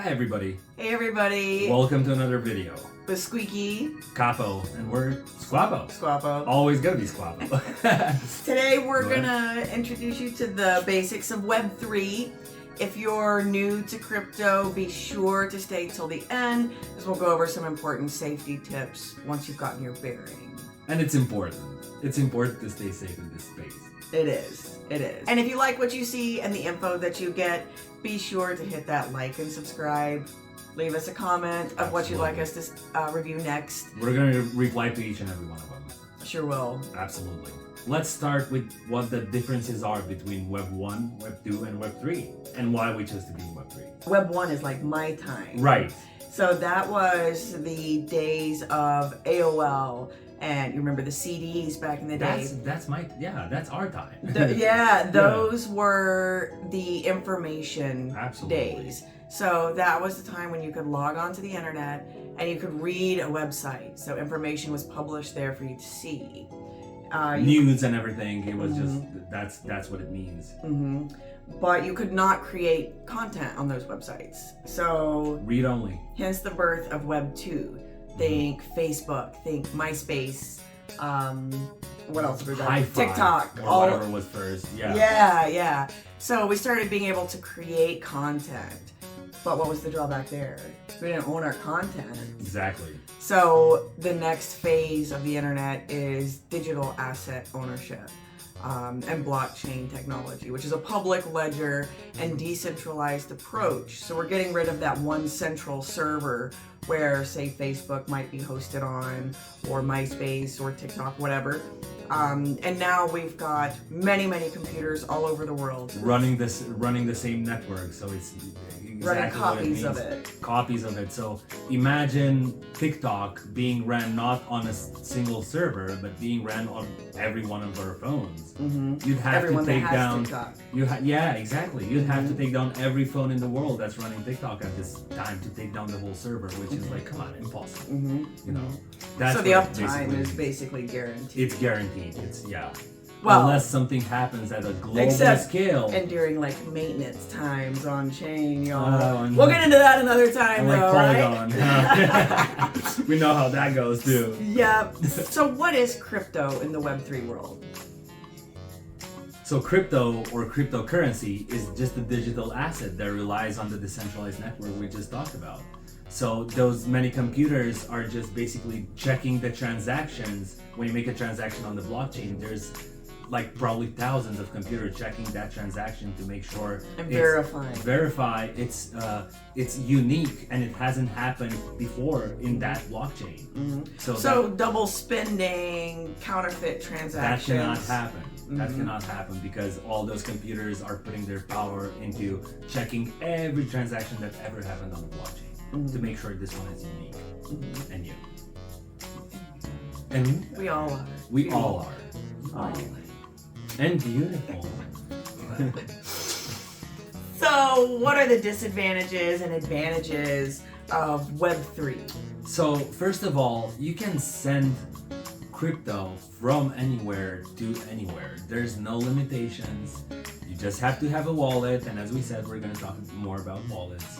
Hi everybody. Hey everybody. Welcome to another video. With Squeaky. Capo, and we're Squapo. Squapo. Always gonna be Squapo. Today we're gonna introduce you to the basics of Web3. If you're new to crypto, be sure to stay till the end, as we'll go over some important safety tips once you've gotten your bearing. And it's important. It's important to stay safe in this space. It is. It is. And if you like what you see and the info that you get, be sure to hit that like and subscribe. Leave us a comment of what you'd like us to review next. We're going to reply to each and every one of them. Sure will. Absolutely. Let's start with what the differences are between Web 1, Web 2, and Web 3, and why we chose to be in Web 3. Web 1 is like my time. Right. So that was the days of AOL, and you remember the CDs back in the day. That's our time. Those were the information Absolutely. days. So that was the time when you could log on to the internet and you could read a website. So information was published there for you to see. News and everything. It was just that's what it means. But you could not create content on those websites. So read only. Hence the birth of Web 2. Think Facebook, think MySpace, what else we got? TikTok, or whatever was first. Yeah. So we started being able to create content. But what was the drawback there? We didn't own our content. Exactly. So the next phase of the internet is digital asset ownership. And blockchain technology, which is a public ledger and decentralized approach. So we're getting rid of that one central server where, say, Facebook might be hosted on, or MySpace, or TikTok, whatever. And now we've got many computers all over the world running the same network. So it's running copies of it. Copies of it. So imagine TikTok being ran not on a single server, but being ran on every one of our phones. You'd have to take down. Exactly. You'd have to take down every phone in the world that's running TikTok at this time to take down the whole server, which is like, come on, impossible. You know. That's so the uptime is basically guaranteed. It's guaranteed. Well, unless something happens at a global scale. And during like maintenance times on chain, y'all. We'll get into that another time, though, right? We know how that goes too. Yep. So what is crypto in the Web3 world? So crypto or cryptocurrency is just a digital asset that relies on the decentralized network we just talked about. So those many computers are just basically checking the transactions. When you make a transaction on the blockchain, there's like probably thousands of computers checking that transaction to make sure and verify it's unique and it hasn't happened before in that blockchain. So double spending, counterfeit transactions. That cannot happen. That cannot happen because all those computers are putting their power into checking every transaction that ever happened on the blockchain to make sure this one is unique and you. And we all are. We all are. And beautiful. So, what are the disadvantages and advantages of Web3? So, first of all, you can send crypto from anywhere to anywhere. There's no limitations. You just have to have a wallet, and as we said, we're going to talk more about wallets.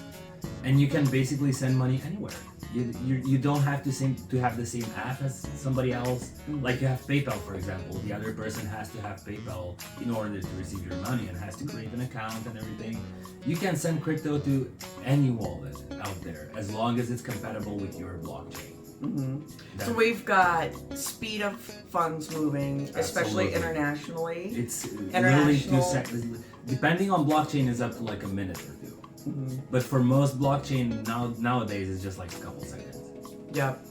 And you can basically send money anywhere. You don't have to have the same app as somebody else. Like you have PayPal, for example. The other person has to have PayPal in order to receive your money and has to create an account and everything. You can send crypto to any wallet out there as long as it's compatible with your blockchain. So we've got speed of funds moving, especially internationally. It's literally 2 seconds. Depending on blockchain, is up to like a minute or two. But for most blockchain nowadays, it's just like a couple seconds. Yep.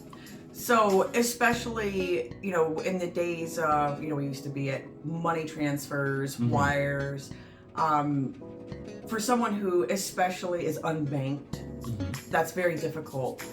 So especially, in the days of, we used to be at money transfers, wires. For someone who especially is unbanked, that's very difficult.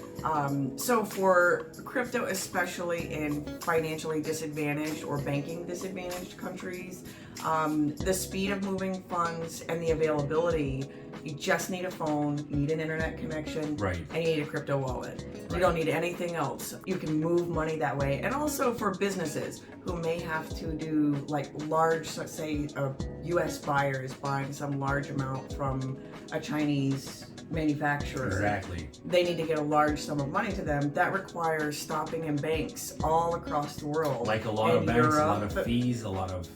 So for crypto, especially in financially disadvantaged or banking disadvantaged countries, the speed of moving funds and the availability, you just need a phone, you need an internet connection, and you need a crypto wallet. You don't need anything else. You can move money that way. And also for businesses who may have to do like large, say a US buyer is buying some large amount from a Chinese manufacturer. Exactly. They need to get a large sum of money to them. That requires stopping in banks all across the world. Like a lot of banks, Europe, a lot of fees, a lot of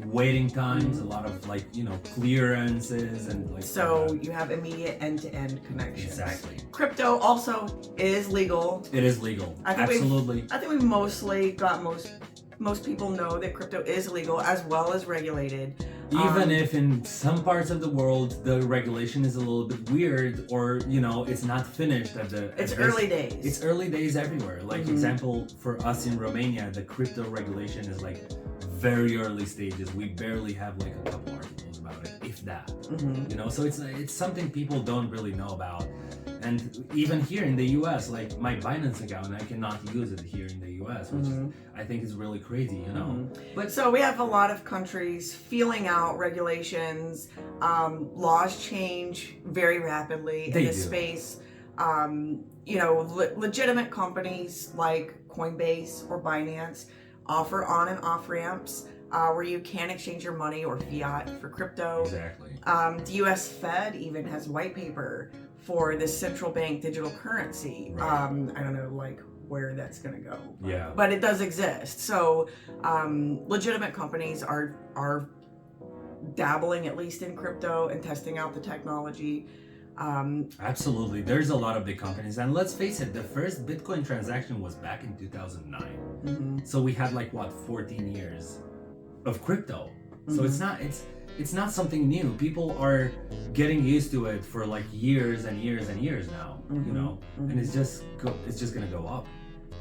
waiting times, a lot of clearances and like. So you have immediate end-to-end connections. Exactly. Crypto also is legal. It is legal. I think Absolutely. I think we mostly got most people know that crypto is legal as well as regulated. Even if in some parts of the world the regulation is a little bit weird, or it's not finished it's early days. It's early days everywhere. Like example for us in Romania, the crypto regulation is like very early stages. We barely have like a couple articles about it, if that. So it's something people don't really know about. And even here in the US, like my Binance account, I cannot use it here in the US, which I think is really crazy, But so we have a lot of countries feeling out regulations. Laws change very rapidly in this space. Legitimate companies like Coinbase or Binance offer on and off ramps where you can exchange your money or fiat for crypto. Exactly. The US Fed even has white paper for this central bank digital currency. Right. I don't know where that's going to go. Yeah. But it does exist. So legitimate companies are dabbling at least in crypto and testing out the technology. Absolutely. There's a lot of big companies. And let's face it, the first Bitcoin transaction was back in 2009. So we had 14 years of crypto. So it's not something new. People are getting used to it for years and years and years now, and it's just gonna go up.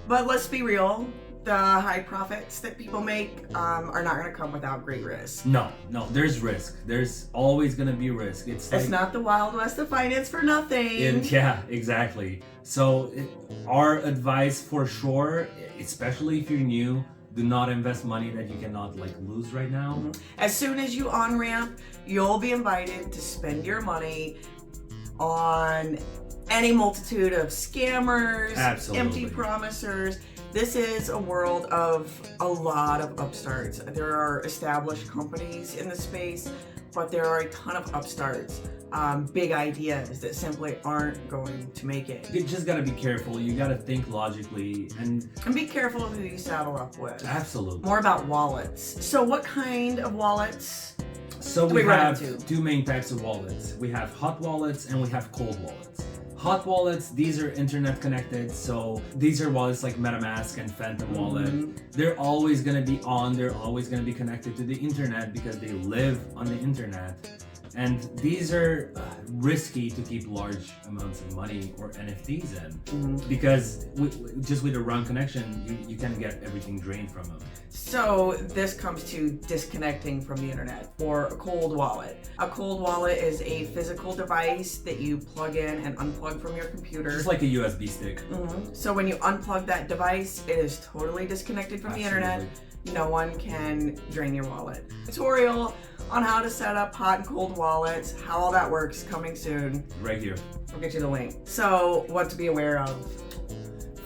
But let's be real, the high profits that people make are not gonna come without great risk. No, there's risk. There's always gonna be risk. It's not the Wild West of finance for nothing. Yeah, exactly. So our advice for sure, especially if you're new, do not invest money that you cannot lose right now. As soon as you on-ramp, you'll be invited to spend your money on any multitude of scammers, empty promisers. This is a world of a lot of upstarts. There are established companies in the space, but there are a ton of upstarts. Big ideas that simply aren't going to make it. You just gotta be careful. You gotta think logically and be careful of who you saddle up with. Absolutely. More about wallets. So what kind of wallets? So we have two main types of wallets. We have hot wallets and we have cold wallets. Hot wallets, these are internet connected, so these are wallets like MetaMask and Phantom Wallet. They're always gonna be on, they're always gonna be connected to the internet because they live on the internet. And these are risky to keep large amounts of money or NFTs in because just with a wrong connection, you can get everything drained from them. So this comes to disconnecting from the internet or a cold wallet. A cold wallet is a physical device that you plug in and unplug from your computer. Just like a USB stick. So when you unplug that device, it is totally disconnected from the internet. No one can drain your wallet. Tutorial on how to set up hot and cold wallets, how all that works, coming soon. Right here. We'll get you the link. So what to be aware of?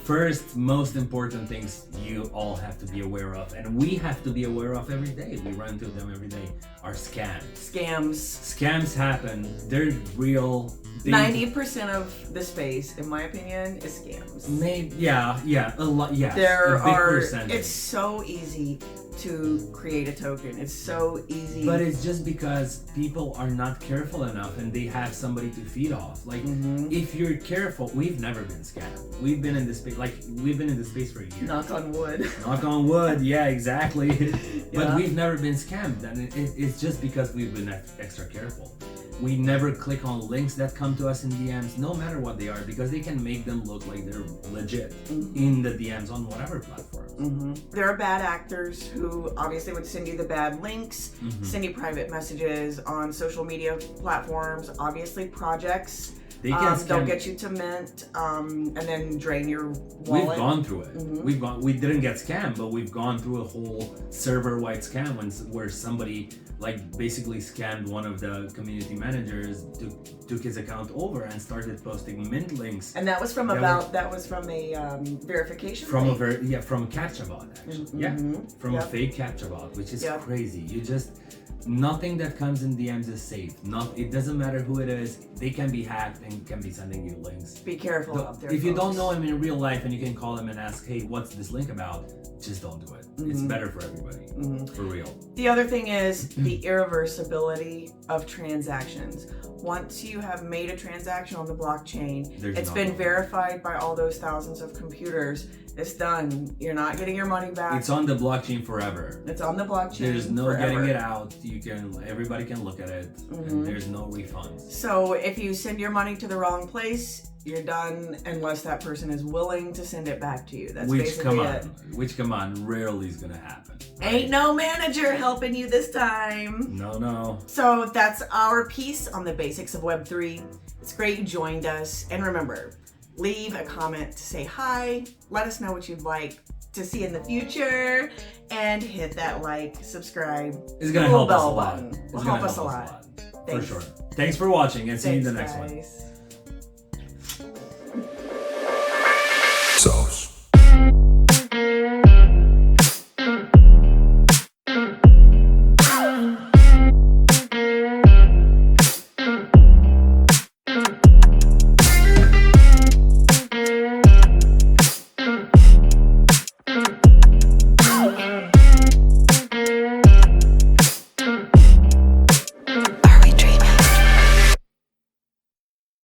First, most important things you all have to be aware of, and we have to be aware of every day. We run into them every day. Are scams. Scams happen. They're real. 90% of the space, in my opinion, is scams. Maybe, yeah, a lot. Yeah, there a big are. Percentage. It's so easy to create a token. It's so easy. But it's just because people are not careful enough, and they have somebody to feed off. If you're careful, we've never been scammed. We've been in this space. We've been in this space for a year. Knock on wood. Knock on wood. Yeah, exactly. But we've never been scammed, and it's just because we've been extra careful. We never click on links that come to us in DMs, no matter what they are, because they can make them look like they're legit in the DMs on whatever platforms. There are bad actors who obviously would send you the bad links, send you private messages on social media platforms, obviously projects. They can they'll get you to mint and then drain your wallet. We've gone through it. We didn't get scammed, but we've gone through a whole server-wide scam where somebody basically scammed one of the community managers, took his account over and started posting mint links. And that was from a verification from link. From a captcha bot actually. From a fake captcha bot, which is crazy. Nothing that comes in DMs is safe. It doesn't matter who it is. They can be hacked can be sending you links. Be careful out there. If you don't folks. know him in real life and you can call him and ask, hey, what's this link about? Just don't do it. It's better for everybody. For real. The other thing is the irreversibility of transactions. Once you have made a transaction on the blockchain, it's been verified by all those thousands of computers. It's done. You're not getting your money back. It's on the blockchain forever. It's on the blockchain. There's no forever. getting it out. Everybody can look at it, and there's no refunds. So if you send your money to the wrong place, you're done unless that person is willing to send it back to you. That's basically it. Which come on, rarely is gonna happen. Right? Ain't no manager helping you this time. No. So that's our piece on the basics of Web3. It's great you joined us. And remember, leave a comment to say hi. Let us know what you'd like to see in the future. And hit that like, subscribe. It's gonna help us a lot. Will help us a lot. For sure. Thanks for watching and see you in the next one. Guys.